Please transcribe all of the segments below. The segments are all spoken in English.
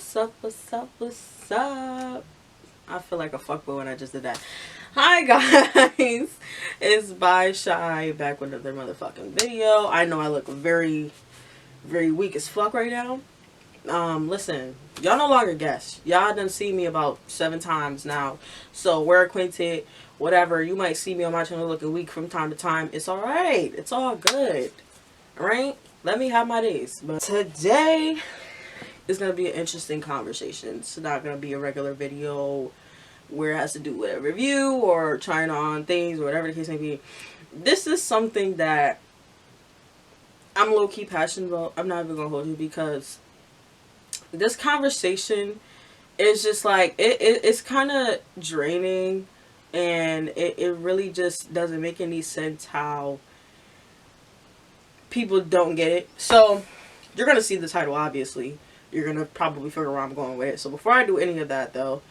What's up, what's up, what's up? I feel like a fuckboy when I just did that. Hi guys, it's by Shy back with another motherfucking video. I know I look very, very weak as fuck right now. Listen, y'all no longer guess. Y'all done see me about 7 times now. So we're acquainted, whatever. You might see me on my channel looking weak from time to time. It's alright. It's all good. Alright? Let me have my days. But today it's going to be an interesting conversation. It's not going to be a regular video where it has to do with a review or trying on things or whatever the case may be. This is something that I'm low-key passionate about. I'm not even going to hold you because this conversation is just like, it's kind of draining, and it really just doesn't make any sense how people don't get it. So you're going to see the title, obviously. You're going to probably figure out where I'm going with it. So before I do any of that, though,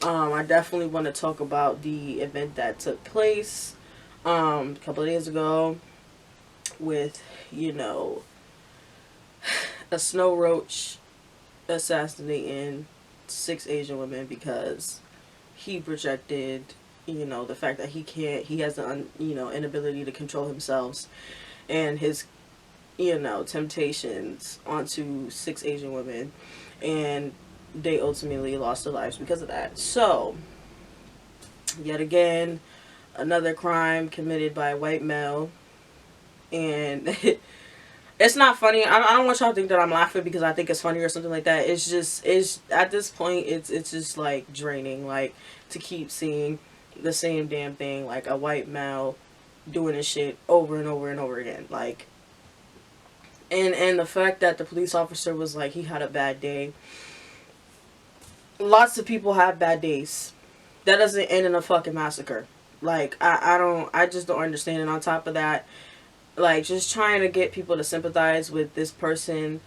I definitely want to talk about the event that took place a couple of days ago with, you know, a snow roach assassinating 6 Asian women because he projected, you know, the fact that he has the inability to control himself and his, you know, temptations onto 6 Asian women, and they ultimately lost their lives because of that. So yet again, another crime committed by a white male, and it's not funny. I don't want y'all to think that I'm laughing because I think it's funny or something like that. It's at this point it's just like draining, like, to keep seeing the same damn thing, like a white male doing this shit over and over and over again, like. And the fact that the police officer was like, he had a bad day. Lots of people have bad days. That doesn't end in a fucking massacre. Like, I just don't understand. And on top of that, like, just trying to get people to sympathize with this person,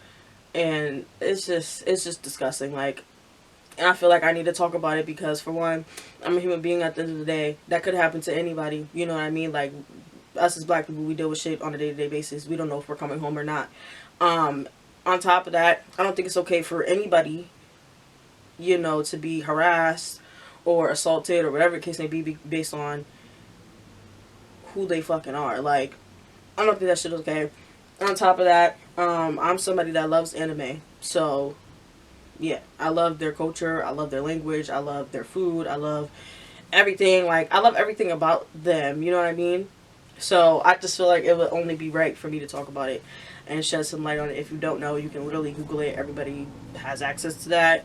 and it's just disgusting. Like, and I feel like I need to talk about it because, for one, I'm a human being at the end of the day. That could happen to anybody. You know what I mean? Like, us as black people, we deal with shit on a day-to-day basis. We don't know if we're coming home or not. On top of that, I don't think it's okay for anybody, you know, to be harassed or assaulted or whatever the case may be based on who they fucking are. Like, I don't think that shit is okay. On top of that, I'm somebody that loves anime. So, yeah, I love their culture. I love their language. I love their food. I love everything. Like, I love everything about them. You know what I mean? So I just feel like it would only be right for me to talk about it and shed some light on it. If you don't know, you can literally Google it. Everybody has access to that.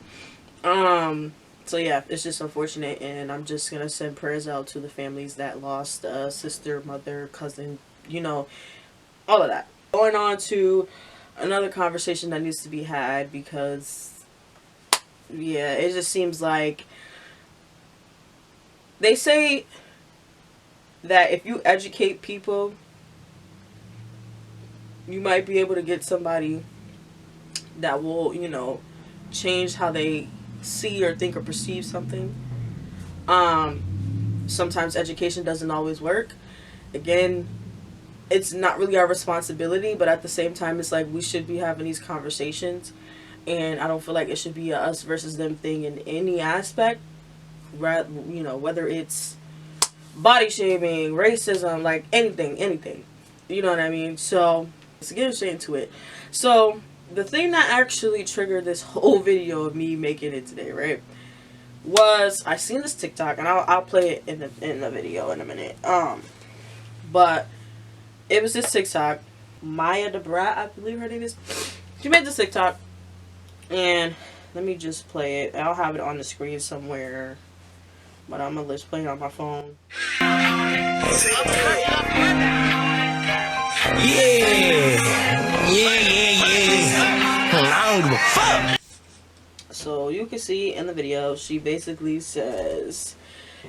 So yeah, it's just unfortunate, and I'm just gonna send prayers out to the families that lost a sister, mother, cousin, you know, all of that. Going on to another conversation that needs to be had, because yeah, it just seems like they say that if you educate people, you might be able to get somebody that will, you know, change how they see or think or perceive something. Sometimes education doesn't always work. Again, it's not really our responsibility, but at the same time, it's like we should be having these conversations, and I don't feel like it should be a us versus them thing in any aspect. You know, whether it's body shaming, racism, like anything. You know what I mean? So let's get straight into it. So the thing that actually triggered this whole video of me making it today, right, was I seen this TikTok, and I'll play it in the video in a minute. But it was this TikTok, Maya Debrat, I believe her name is. She made this TikTok, and let me just play it. I'll have it on the screen somewhere, but I'm gonna just play it on my phone. I don't give a fuck. So you can see in the video, she basically says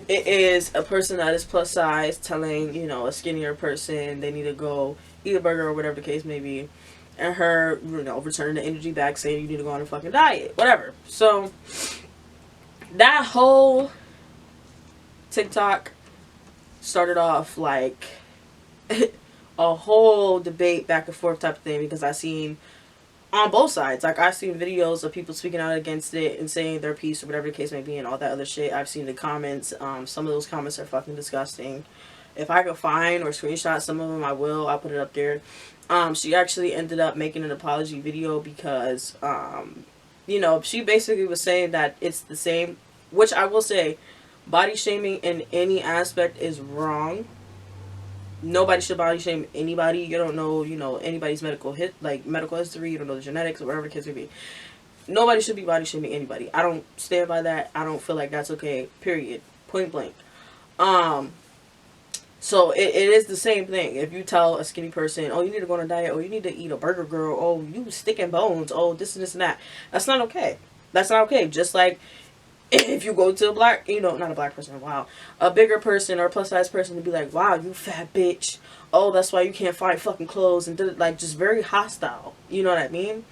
it is a person that is plus size telling, you know, a skinnier person they need to go eat a burger or whatever the case may be, and her, you know, returning the energy back, saying you need to go on a fucking diet, whatever. So that whole TikTok started off like a whole debate back and forth type of thing, because I seen on both sides. Like, I've seen videos of people speaking out against it and saying their piece or whatever the case may be and all that other shit. I've seen the comments. Some of those comments are fucking disgusting. If I could find or screenshot some of them, I will. I'll put it up there. She actually ended up making an apology video because, you know, she basically was saying that it's the same, which I will say, body shaming in any aspect is wrong. Nobody should body shame anybody. You don't know, you know, anybody's medical history. You don't know the genetics or whatever the case may be. Nobody should be body shaming anybody. I don't stand by that. I don't feel like that's okay. Period. Point blank. So it is the same thing. If you tell a skinny person, oh, you need to go on a diet, or you need to eat a burger, girl, oh, you sticking bones, oh, this and this and that. That's not okay. That's not okay. Just like if you go to a black, you know, not a black person, wow, a bigger person or a plus size person to be like, wow, you fat bitch. Oh, that's why you can't find fucking clothes, and like just very hostile. You know what I mean?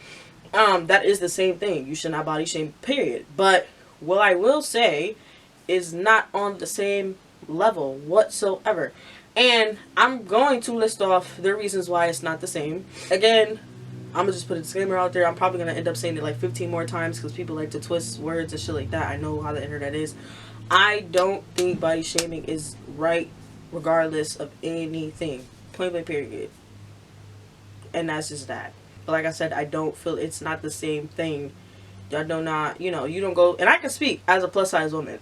That is the same thing. You should not body shame, period. But what I will say is not on the same level whatsoever. And I'm going to list off the reasons why it's not the same. Again, I'm gonna just put a disclaimer out there. I'm probably gonna end up saying it like 15 more times because people like to twist words and shit like that. I know how the internet is. I don't think body shaming is right regardless of anything. Point blank, period. And that's just that. But like I said, I don't feel it's not the same thing. Y'all do not, you know, you don't go, and I can speak as a plus size woman.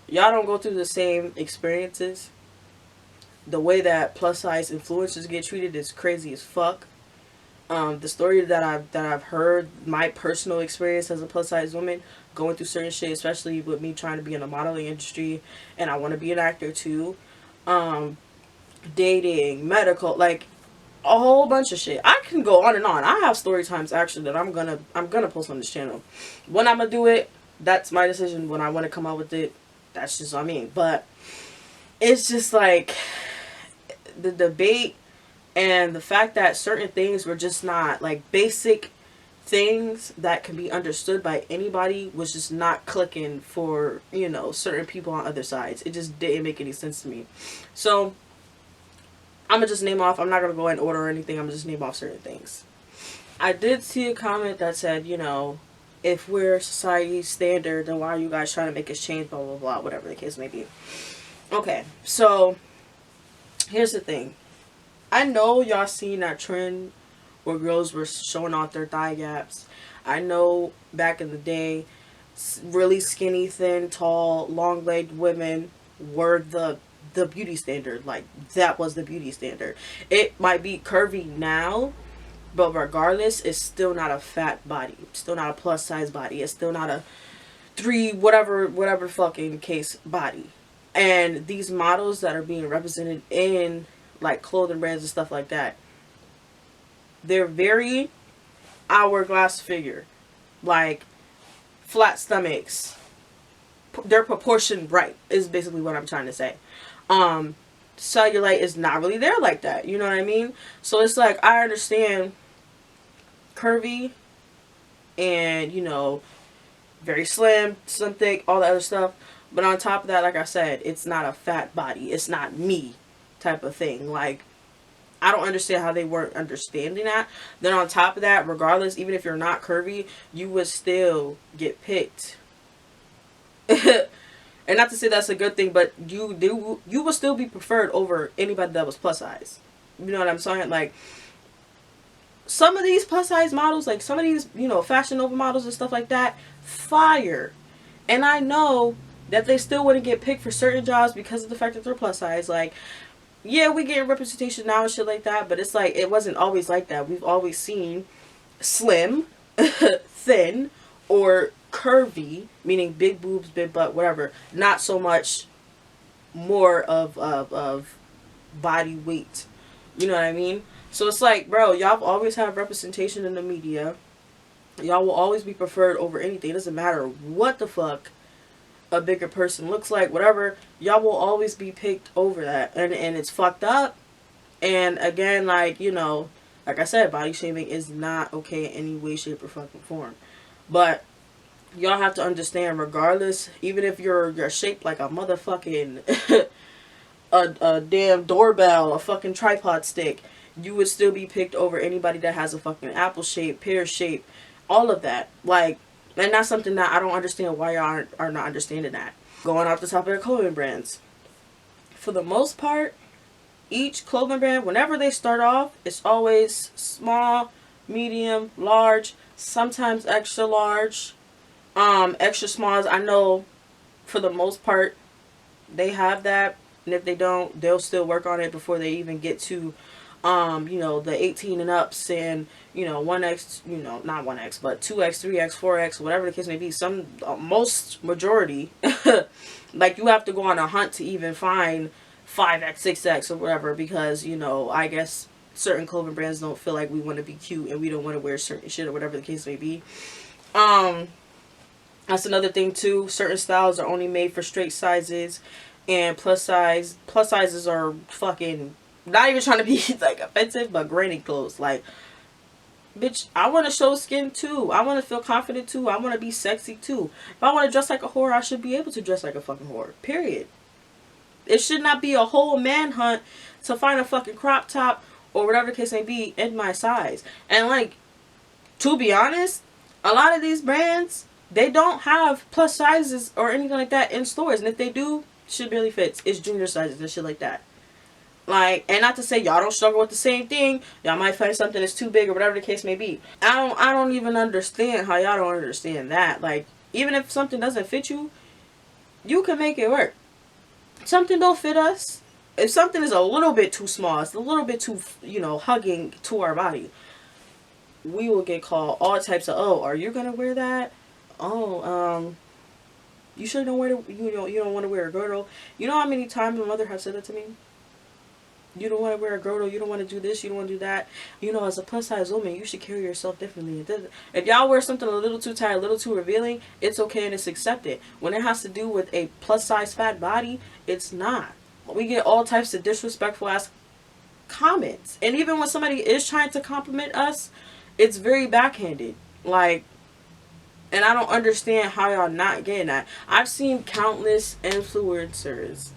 Y'all don't go through the same experiences. The way that plus size influencers get treated is crazy as fuck. The story that I've heard, my personal experience as a plus size woman, going through certain shit, especially with me trying to be in the modeling industry, and I want to be an actor too. Dating, medical, like a whole bunch of shit. I can go on and on. I have story times actually that I'm gonna post on this channel. When I'm gonna do it, that's my decision. When I want to come out with it, that's just what I mean. But it's just like the debate and the fact that certain things were just not like basic things that can be understood by anybody was just not clicking for, you know, certain people on other sides. It just didn't make any sense to me. So I'm gonna just name off. I'm not gonna go in order or anything. I'm gonna just name off certain things. I did see a comment that said, you know, if we're society's standard, then why are you guys trying to make us change, blah, blah, blah, whatever the case may be. Okay, so here's the thing. I know y'all seen that trend where girls were showing off their thigh gaps. I know back in the day, really skinny, thin, tall, long-legged women were the beauty standard. Like, that was the beauty standard. It might be curvy now, but regardless, it's still not a fat body. It's still not a plus size body. It's still not a whatever fucking case body. And these models that are being represented in like clothing brands and stuff like that, they're very hourglass figure. Like flat stomachs. They're proportioned right is basically what I'm trying to say. Cellulite is not really there like that. You know what I mean? So it's like, I understand curvy and, you know, very slim, thick, all that other stuff. But on top of that, like I said, it's not a fat body. It's not me type of thing. Like, I don't understand how they weren't understanding that. Then on top of that, regardless, even if you're not curvy, you would still get picked. And not to say that's a good thing, but you will still be preferred over anybody that was plus size. You know what I'm saying? Like, some of these plus size models, like some of these, you know, Fashion Nova models and stuff like that, fire. And I know that they still wouldn't get picked for certain jobs because of the fact that they're plus size. Like, yeah, we get representation now and shit like that, but it's like, it wasn't always like that. We've always seen slim, thin, or curvy, meaning big boobs, big butt, whatever. Not so much more of body weight. You know what I mean? So it's like, bro, y'all always have representation in the media. Y'all will always be preferred over anything. It doesn't matter what the fuck a bigger person looks like, whatever. Y'all will always be picked over that. And it's fucked up. And again, like, you know, like I said, body shaming is not okay in any way, shape, or fucking form. But y'all have to understand, regardless, even if you're shaped like a motherfucking a damn doorbell, a fucking tripod stick, you would still be picked over anybody that has a fucking apple shape, pear shape, all of that. Like, and that's something that I don't understand why y'all are not understanding that. Going off the top of their clothing brands. For the most part, each clothing brand, whenever they start off, it's always small, medium, large, sometimes extra large. Extra smalls, I know for the most part they have that, and if they don't, they'll still work on it before they even get to the 18 and ups, and 1x, not 1x, but 2x, 3x, 4x, whatever the case may be. Some most majority like, you have to go on a hunt to even find 5x, 6x, or whatever, because I guess certain clothing brands don't feel like we want to be cute and we don't want to wear certain shit, or whatever the case may be. That's another thing too. Certain styles are only made for straight sizes, and plus sizes are fucking, not even trying to be like offensive, but granny clothes. Like, bitch, I want to show skin too. I want to feel confident too. I want to be sexy too. If I want to dress like a whore, I should be able to dress like a fucking whore. Period. It should not be a whole manhunt to find a fucking crop top or whatever the case may be in my size. And like, to be honest, a lot of these brands, they don't have plus sizes or anything like that in stores. And if they do, shit barely fits. It's junior sizes and shit like that. Like, and not to say y'all don't struggle with the same thing. Y'all might find something that's too big or whatever the case may be. I don't even understand how y'all don't understand that. Like, even if something doesn't fit you, you can make it work. Something don't fit us. If something is a little bit too small, it's a little bit too, hugging to our body, we will get called all types of, oh, are you gonna wear that? Oh, you sure don't wear you don't want to wear a girdle. You know how many times my mother has said that to me? You don't want to wear a girdle, you don't want to do this, you don't want to do that. As a plus size woman, you should carry yourself differently. If y'all wear something a little too tight, a little too revealing, it's okay and it's accepted. When it has to do with a plus size fat body, it's not. We get all types of disrespectful ass comments. And even when somebody is trying to compliment us, it's very backhanded. Like, and I don't understand how y'all not getting that. I've seen countless influencers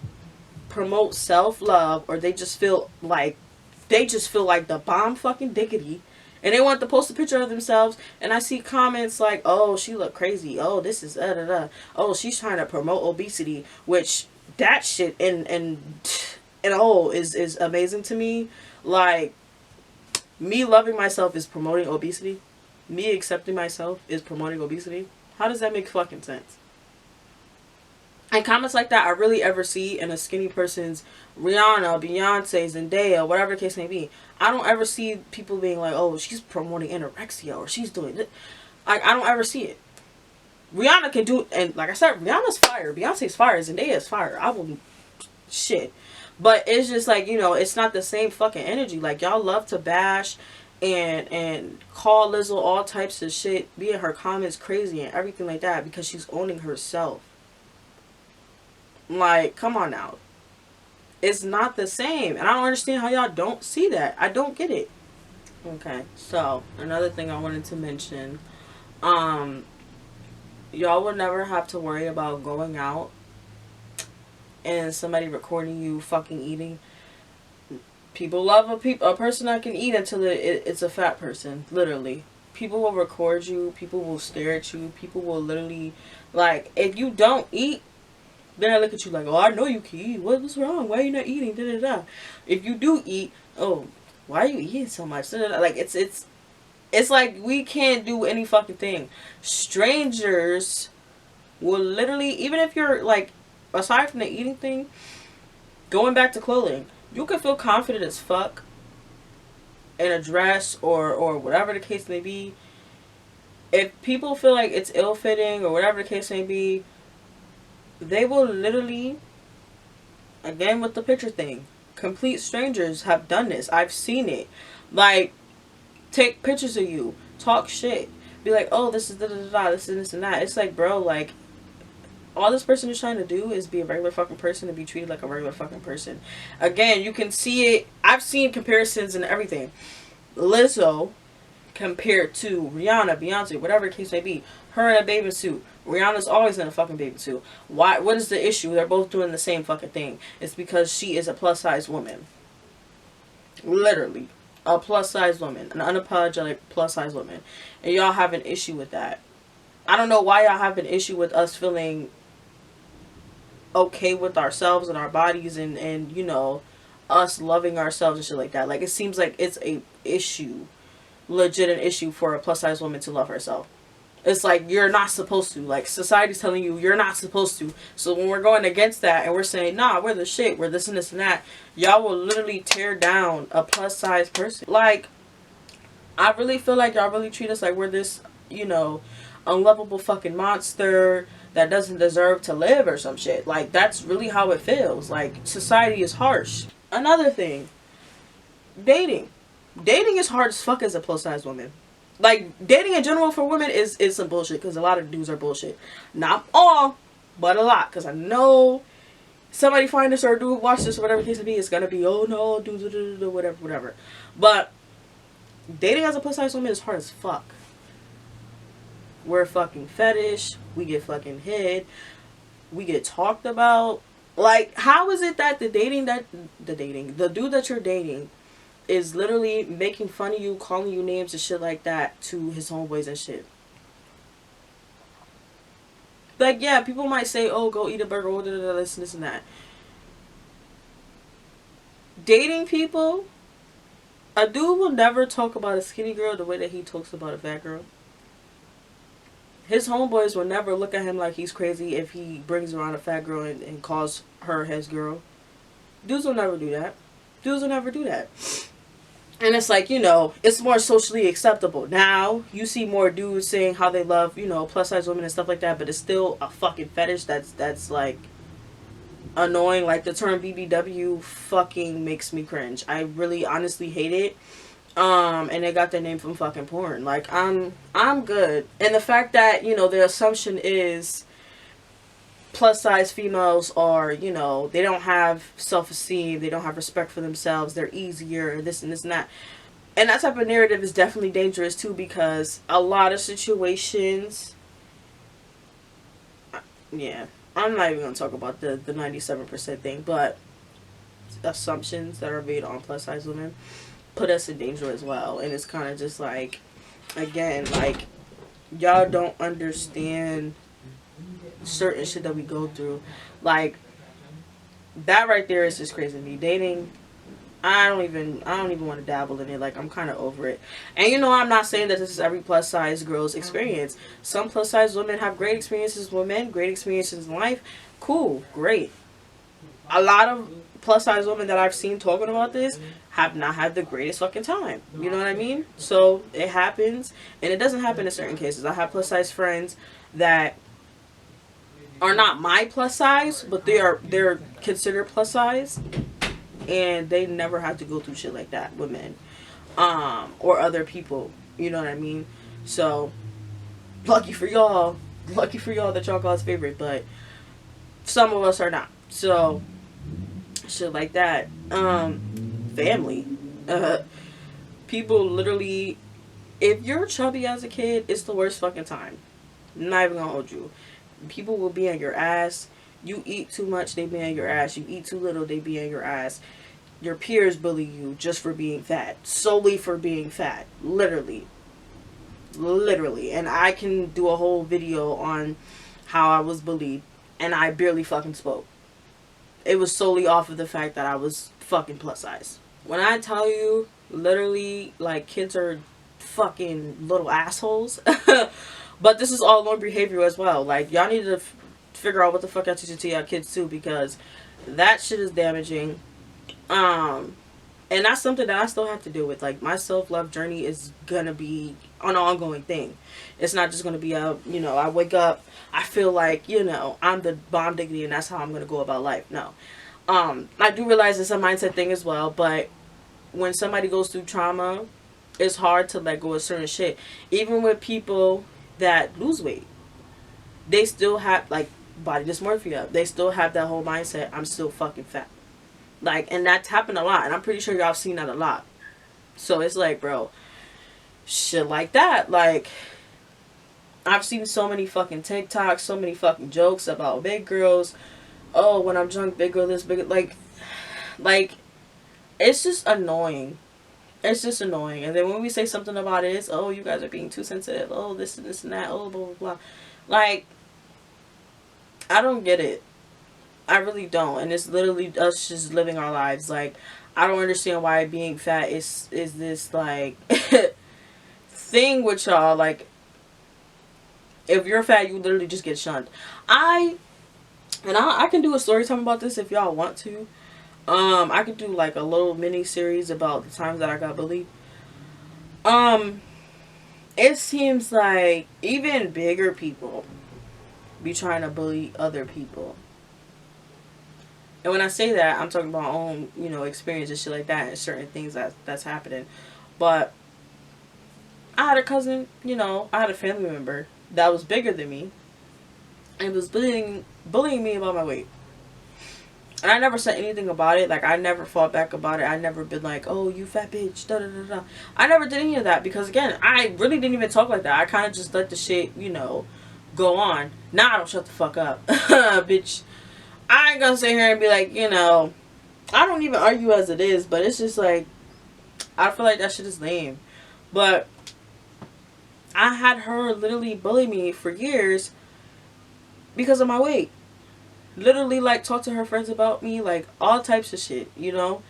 promote self-love, or they just feel like the bomb fucking diggity, and they want to post a picture of themselves, and I see comments like, oh, she look crazy, oh, this is oh, she's trying to promote obesity, which that shit and all is amazing to me. Like, me loving myself is promoting obesity. Me accepting myself is promoting obesity. How does that make fucking sense? And comments like that I really ever see in a skinny person's, Rihanna, Beyonce, Zendaya, whatever the case may be. I don't ever see people being like, oh, she's promoting anorexia, or she's doing it. I don't ever see it. Rihanna can do it, and like I said, Rihanna's fire, Beyonce's fire, Zendaya's fire. I will shit. But it's just like, it's not the same fucking energy. Like, y'all love to bash and call Lizzo all types of shit, be in her comments crazy and everything like that, because she's owning herself. Like, come on now. It's not the same. And I don't understand how y'all don't see that. I don't get it. Okay, so another thing I wanted to mention. Y'all will never have to worry about going out and somebody recording you fucking eating. People love a person that can eat until it's a fat person. Literally. People will record you. People will stare at you. People will literally, like, if you don't eat, they'll look at you like, oh, I know you can eat. What's wrong? Why are you not eating? Da, da, da. If you do eat, oh, why are you eating so much? Da, da, da. Like, it's like we can't do any fucking thing. Strangers will literally, even if you're like, aside from the eating thing, going back to clothing, you can feel confident as fuck in a dress or whatever the case may be. If people feel like it's ill-fitting or whatever the case may be, they will literally, again with the picture thing, complete strangers have done this. I've seen it. Like, take pictures of you, talk shit, be like, oh, this is da-da-da-da, this and this and that. It's like, bro, like, all this person is trying to do is be a regular fucking person and be treated like a regular fucking person. Again, you can see it. I've seen comparisons and everything. Lizzo compared to Rihanna, Beyonce, whatever the case may be. Her in a bathing suit. Rihanna's always in a fucking bathing suit. Why? What is the issue? They're both doing the same fucking thing. It's because she is a plus size woman. Literally. a plus size woman, an unapologetic plus size woman, and y'all have an issue with that. I don't know why y'all have an issue with us feeling okay with ourselves and our bodies, and you know, us loving ourselves and shit like that. Like, it seems like it's a issue, legit an issue for a plus size woman to love herself. It's like, you're not supposed to. Like, society's telling you you're not supposed to. So when we're going against that and we're saying, nah, we're the shit, we're this and this and that, y'all will literally tear down a plus size person. Like, I really feel like y'all really treat us like we're this, you know, unlovable fucking monster that doesn't deserve to live or some shit. Like, that's really how it feels. Like, society is harsh. Another thing, dating. Dating is hard as fuck as a plus size woman. Like, dating in general for women is some bullshit, because a lot of dudes are bullshit. Not all, but a lot. Because I know somebody find this or dude watch this or whatever the case may be, it's gonna be, oh no, dude, whatever. But dating as a plus size woman is hard as fuck. We're fucking fetish. We get fucking hit. We get talked about. Like, how is it that the dude that you're dating is literally making fun of you, calling you names and shit like that to his homeboys and shit? Like, yeah, people might say, oh, go eat a burger, oh, this and that. Dating people, a dude will never talk about a skinny girl the way that he talks about a fat girl. His homeboys will never look at him like he's crazy if he brings around a fat girl and calls her his girl. Dudes will never do that. Dudes will never do that. And it's like, you know, it's more socially acceptable. Now, you see more dudes saying how they love, you know, plus size women and stuff like that, but it's still a fucking fetish that's like annoying. Like, the term BBW fucking makes me cringe. I really honestly hate it. And they got their name from fucking porn. Like, I'm good. And the fact that, you know, the assumption is plus size females are, you know, they don't have self-esteem, they don't have respect for themselves, they're easier, this and this and that. And that type of narrative is definitely dangerous too, because a lot of situations, yeah, I'm not even going to talk about the 97% thing, but assumptions that are made on plus size women put us in danger as well. And it's kind of just like, again, like, y'all don't understand certain shit that we go through. Like, that right there is just crazy to me. Dating, I don't even want to dabble in it. Like, I'm kind of over it. And you know, I'm not saying that this is every plus size girl's experience. Some plus size women have great experiences with men, great experiences in life. Cool, great. A lot of plus size women that I've seen talking about this have not had the greatest fucking time. You know what I mean? So it happens, and it doesn't happen in certain cases. I have plus size friends that are not my plus size, but they're considered plus size, and they never have to go through shit like that with men, or other people. You know what I mean? So lucky for y'all that y'all God's favorite, but some of us are not. So shit like that. Family. People literally, if you're chubby as a kid, it's the worst fucking time. I'm not even gonna hold you. People will be on your ass. You eat too much, they be on your ass. You eat too little, they be on your ass. Your peers bully you just for being fat. Solely for being fat. Literally. And I can do a whole video on how I was bullied, and I barely fucking spoke. It was solely off of the fact that I was fucking plus size. When I tell you, literally, like, kids are fucking little assholes. But this is all learned behavior as well. Like, y'all need to figure out what the fuck y'all teaching to y'all kids too, because that shit is damaging. And that's something that I still have to deal with. Like, my self-love journey is gonna be an ongoing thing. It's not just gonna be a, you know, I wake up, I feel like, you know, I'm the bomb diggity and that's how I'm gonna go about life. No. I do realize it's a mindset thing as well, but when somebody goes through trauma, it's hard to let go of certain shit. Even with people that lose weight, they still have, like, body dysmorphia. They still have that whole mindset, I'm still fucking fat. Like, and that's happened a lot, and I'm pretty sure y'all have seen that a lot. So it's like, bro, shit like that. Like, I've seen so many fucking TikToks, so many fucking jokes about big girls. Oh, when I'm drunk, big girl this, big, like, it's just annoying. It's just annoying. And then when we say something about it, it's, oh, you guys are being too sensitive. Oh, this and this and that. Oh, blah, blah, blah. Like, I don't get it. I really don't. And it's literally us just living our lives. Like, I don't understand why being fat is this, like, thing with y'all. Like, if you're fat, you literally just get shunned. I can do a story time about this if y'all want to. I could do like a little mini series about the times that I got bullied. It seems like even bigger people be trying to bully other people. And when I say that, I'm talking about my own, you know, experience and shit like that, and certain things that's happening. But I had a cousin, you know, I had a family member that was bigger than me and was bullying me about my weight. And I never said anything about it. Like, I never fought back about it. I never been like, oh, you fat bitch, da da da da. I never did any of that because, again, I really didn't even talk like that. I kind of just let the shit, you know, go on. Now I don't shut the fuck up. Bitch, I ain't gonna sit here and be like, you know, I don't even argue as it is, but it's just like, I feel like that shit is lame. But I had her literally bully me for years because of my weight. Literally, like, talk to her friends about me, like, all types of shit, you know?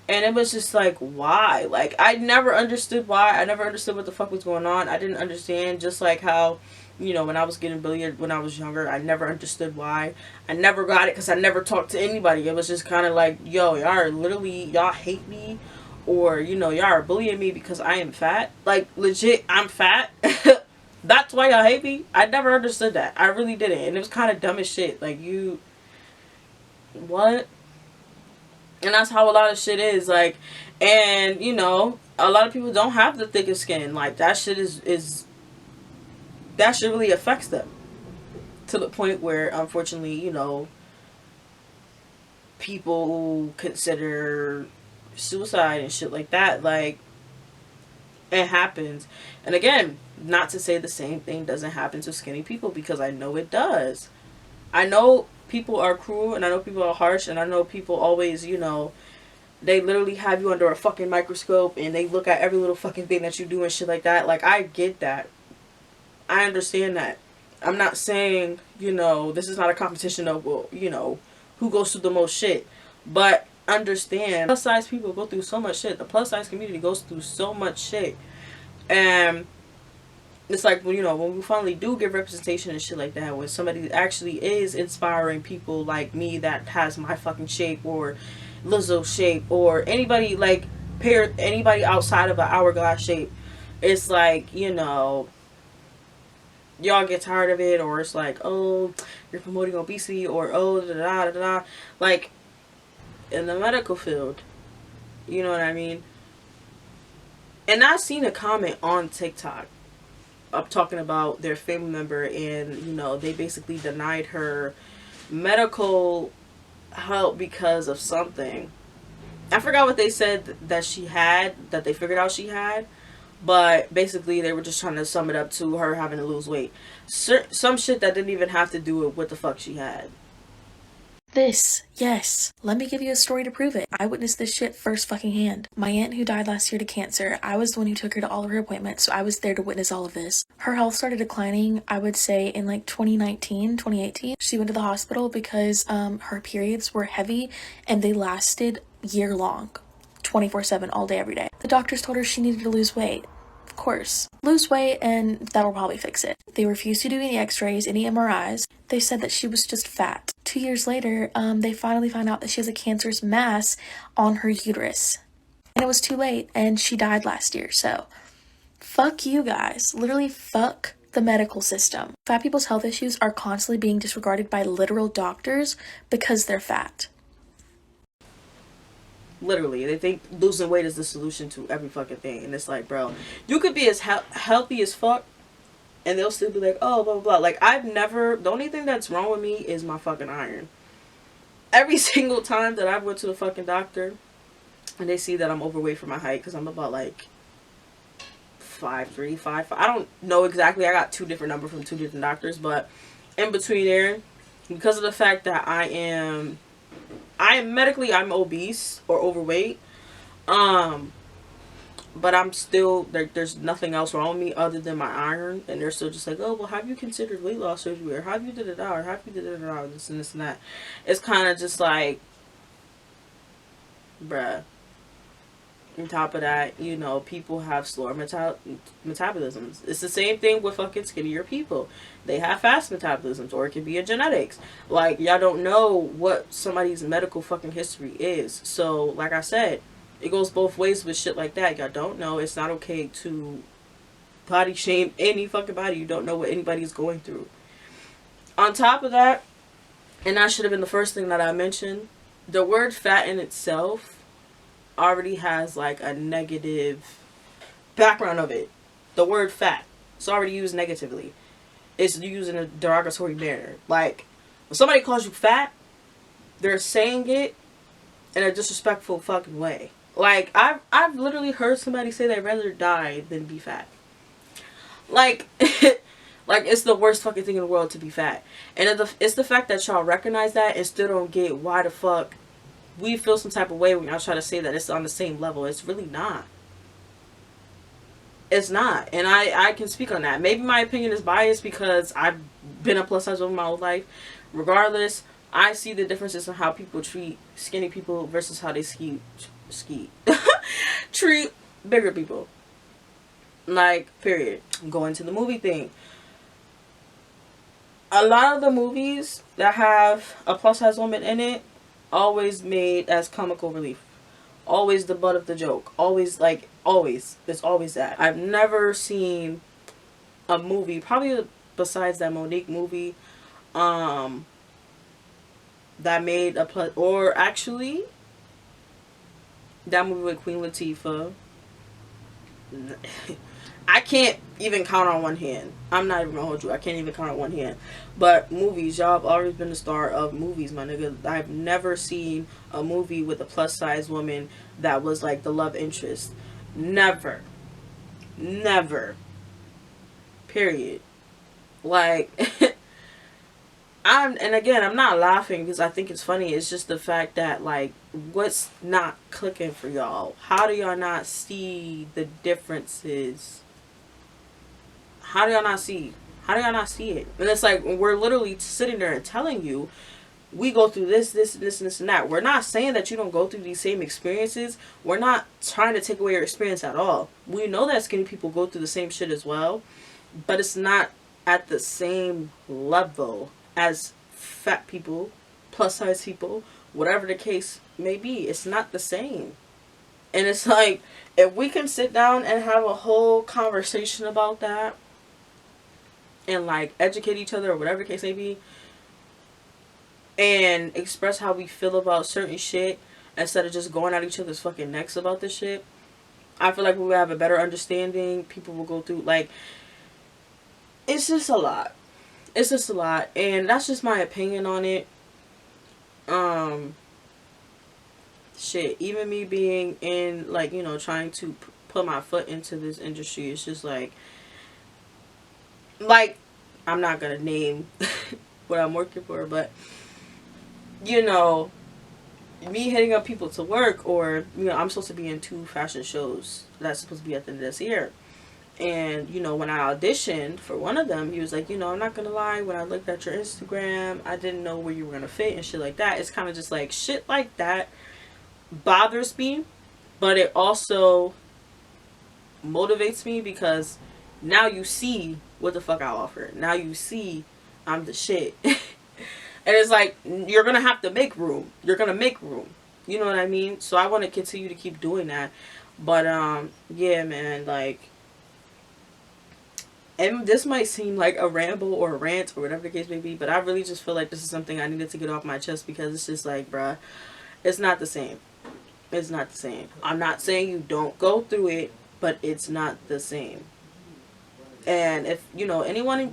And it was just like, why? Like, I never understood why. I never understood what the fuck was going on. I didn't understand, just like how, you know, when I was getting bullied when I was younger, I never understood why. I never got it because I never talked to anybody. It was just kind of like, yo, y'all are literally, y'all hate me. Or, you know, y'all are bullying me because I am fat. Like, legit, I'm fat. That's why y'all hate me. I never understood that. I really didn't. And it was kind of dumb as shit. Like, you... what? And that's how a lot of shit is. Like, and, you know, a lot of people don't have the thickest skin. Like, that shit is that shit really affects them. To the point where, unfortunately, you know, people consider suicide and shit like that. Like, it happens. And again, not to say the same thing doesn't happen to skinny people, because I know it does. I know people are cruel, and I know people are harsh, and I know people always, you know, they literally have you under a fucking microscope, and they look at every little fucking thing that you do and shit like that. Like, I get that. I understand that. I'm not saying, you know, this is not a competition of, well, you know, who goes through the most shit. But understand, plus size people go through so much shit. The plus size community goes through so much shit. And it's like, well, you know, when we finally do get representation and shit like that, when somebody actually is inspiring people like me that has my fucking shape, or Lizzo shape, or anybody like anybody outside of an hourglass shape, it's like, you know, y'all get tired of it, or it's like, oh, you're promoting obesity, or oh, da da da da. Like, in the medical field, you know what I mean? And I've seen a comment on TikTok up talking about their family member, and, you know, they basically denied her medical help because of something. I forgot what they said that she had, that they figured out she had, but basically they were just trying to sum it up to her having to lose weight. Some shit that didn't even have to do with what the fuck she had. This, yes. Let me give you a story to prove it. I witnessed this shit first fucking hand. My aunt who died last year to cancer, I was the one who took her to all of her appointments, so I was there to witness all of this. Her health started declining, I would say, in like 2019, 2018. She went to the hospital because her periods were heavy and they lasted year long. 24/7, all day, every day. The doctors told her she needed to lose weight. Of course. Lose weight and that will probably fix it. They refused to do any x-rays, any MRIs. They said that she was just fat. 2 years later, they finally found out that she has a cancerous mass on her uterus. And it was too late, and she died last year, so fuck you guys. Literally fuck the medical system. Fat people's health issues are constantly being disregarded by literal doctors because they're fat. Literally, they think losing weight is the solution to every fucking thing. And it's like, bro, you could be as healthy as fuck, and they'll still be like, oh, blah, blah, blah. Like, the only thing that's wrong with me is my fucking iron. Every single time that I went to the fucking doctor, and they see that I'm overweight for my height, because I'm about, like, 5'3", 5'5". I don't know exactly. I got two different numbers from two different doctors, but in between there, because of the fact that I am medically, I'm obese or overweight. but I'm still there's nothing else wrong with me other than my iron, and they're still just like, oh well, have you considered weight loss surgery, or have you did it out, or have you did it out, this and this and that. It's kind of just like, bruh. On top of that, you know, people have slower metabolisms. It's the same thing with fucking skinnier people. They have fast metabolisms, or it could be a genetics. Like, y'all don't know what somebody's medical fucking history is. So, like I said, it goes both ways with shit like that. Y'all don't know. It's not okay to body shame any fucking body. You don't know what anybody's going through. On top of that, and that should have been the first thing that I mentioned, the word fat in itself already has like a negative background of it. The word fat, it's already used negatively. It's used in a derogatory manner. Like, when somebody calls you fat, they're saying it in a disrespectful fucking way. Like, I've literally heard somebody say they'd rather die than be fat. Like, like, it's the worst fucking thing in the world to be fat. And it's the fact that y'all recognize that and still don't get why the fuck we feel some type of way when y'all try to say that it's on the same level. It's really not. It's not. And I can speak on that. Maybe my opinion is biased because I've been a plus size woman my whole life. Regardless, I see the differences in how people treat skinny people versus how they treat bigger people. Like, period. Going to the movie thing. A lot of the movies that have a plus size woman in it always made as comical relief. Always the butt of the joke. Always, like, always. It's always that. I've never seen a movie, probably besides that Monique movie, that made a plus, or actually, that movie with Queen Latifah. I can't even count on one hand. I'm not even gonna hold you. I can't even count on one hand. But movies, y'all have always been the star of movies, my nigga. I've never seen a movie with a plus size woman that was like the love interest. Never. Never. Period. Like, and again, I'm not laughing because I think it's funny. It's just the fact that, like, what's not clicking for y'all? How do y'all not see the differences? How do y'all not see? How do y'all not see it? And it's like, we're literally sitting there and telling you, we go through this, and that. We're not saying that you don't go through these same experiences. We're not trying to take away your experience at all. We know that skinny people go through the same shit as well, but it's not at the same level as fat people, plus size people, whatever the case may be. It's not the same. And it's like, if we can sit down and have a whole conversation about that, and like educate each other or whatever the case may be, and express how we feel about certain shit instead of just going at each other's fucking necks about this shit, I feel like we will have a better understanding. People will go through, like, it's just a lot. It's just a lot. And that's just my opinion on it. Shit, even me being in, like, you know, trying to put my foot into this industry, it's just like, I'm not gonna name what I'm working for, but, you know, me hitting up people to work, or, you know, I'm supposed to be in 2 fashion shows that's supposed to be at the end of this year. And, you know, when I auditioned for one of them, he was like, you know, I'm not gonna lie, when I looked at your Instagram, I didn't know where you were gonna fit and shit like that. It's kind of just like, shit like that bothers me, but it also motivates me because now you see what the fuck I offer. Now you see I'm the shit. And it's like, you're gonna have to make room. You're gonna make room. You know what I mean? So I want to continue to keep doing that. But yeah, man, like, and this might seem like a ramble or a rant or whatever the case may be, but I really just feel like this is something I needed to get off my chest, because it's just like, bruh, it's not the same. It's not the same. I'm not saying you don't go through it, but it's not the same. And if, you know, anybody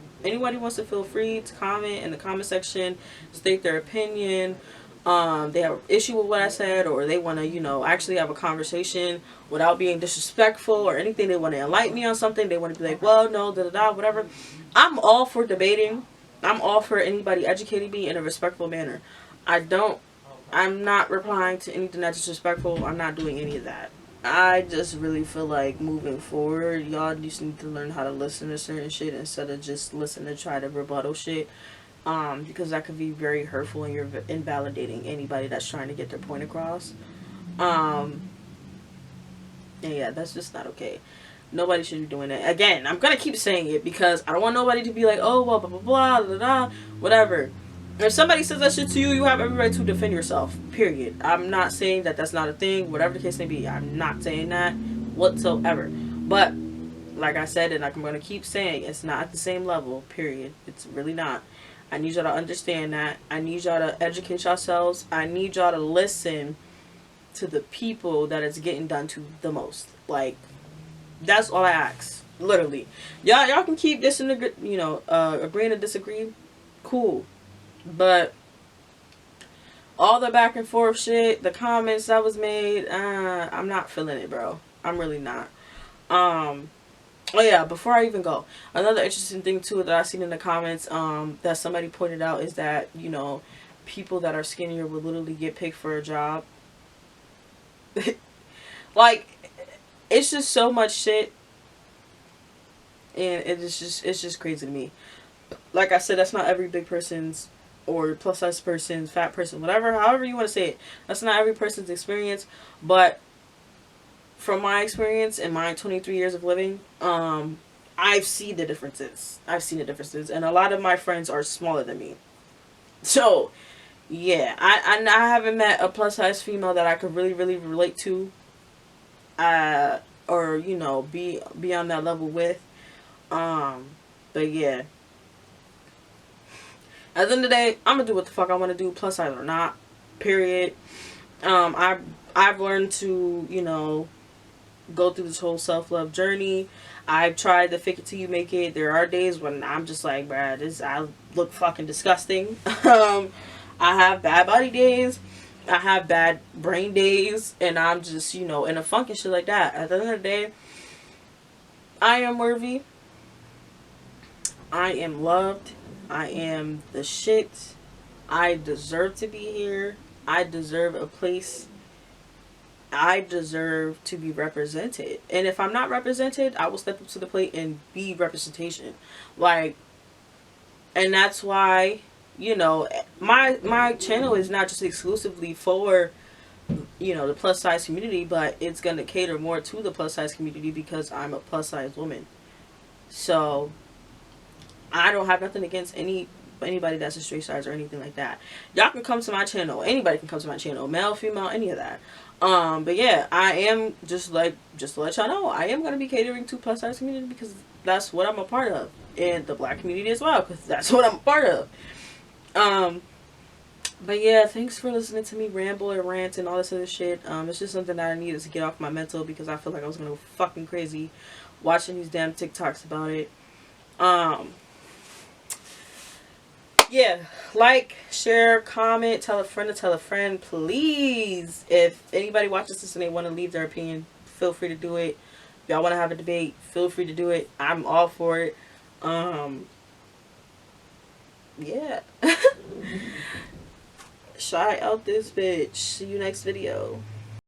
wants to, feel free to comment in the comment section, state their opinion. They have an issue with what I said, or they want to, you know, actually have a conversation without being disrespectful or anything. They want to enlighten me on something. They want to be like, well, no, whatever. I'm all for debating. I'm all for anybody educating me in a respectful manner. I'm not replying to anything that's disrespectful. I'm not doing any of that. I just really feel like moving forward, y'all just need to learn how to listen to certain shit instead of just listen to try to rebuttal shit. Because that could be very hurtful and you're invalidating anybody that's trying to get their point across. Um, and yeah, that's just not okay. Nobody should be doing it. Again, I'm gonna keep saying it because I don't want nobody to be like, oh, well, blah, blah, blah, blah, blah, whatever. If somebody says that shit to you, you have every right to defend yourself. Period. I'm not saying that that's not a thing. Whatever the case may be, I'm not saying that whatsoever. But like I said, and like I'm gonna keep saying, it's not at the same level. Period. It's really not. I need y'all to understand that. I need y'all to educate yourselves. I need y'all to listen to the people that it's getting done to the most. Like, that's all I ask. Literally. Y'all can keep agreeing to disagree. Cool. But all the back and forth shit, the comments that was made, I'm not feeling it, bro. I'm really not. Oh yeah, before I even go, another interesting thing too that I seen in the comments, that somebody pointed out is that, people that are skinnier will literally get picked for a job. Like, it's just so much shit, and it's just crazy to me. Like I said, that's not every big person's or plus size person's, fat person, whatever, however you want to say it. That's not every person's experience, but from my experience and my 23 years of living, I've seen the differences. And a lot of my friends are smaller than me. So, yeah, I haven't met a plus size female that I could really, really relate to, or be on that level with. But yeah, at the end of the day, I'm gonna do what the fuck I want to do, plus size or not. Period. I've learned to go through this whole self-love journey. I've tried to fake it till you make it. There are days when I'm just like, bruh, I look fucking disgusting. I have bad body days. I have bad brain days. And I'm just, in a funk and shit like that. At the end of the day, I am worthy. I am loved. I am the shit. I deserve to be here. I deserve a place. I deserve to be represented. And if I'm not represented, I will step up to the plate and be representation. Like, and that's why, my channel is not just exclusively for, the plus size community, but it's going to cater more to the plus size community because I'm a plus size woman. So, I don't have nothing against anybody that's a straight size or anything like that. Y'all can come to my channel. Anybody can come to my channel. Male, female, any of that. But yeah, I am just to let y'all know, I am going to be catering to plus size community because that's what I'm a part of. And the black community as well, because that's what I'm a part of. But yeah, thanks for listening to me ramble and rant and all this other shit. It's just something that I needed to get off my mental because I feel like I was going to go fucking crazy watching these damn TikToks about it. Yeah, like, share, comment, tell a friend to tell a friend, please. If anybody watches this and they want to leave their opinion, feel free to do it. If y'all want to have a debate, feel free to do it. I'm all for it. Yeah. Shy out this bitch. See you next video.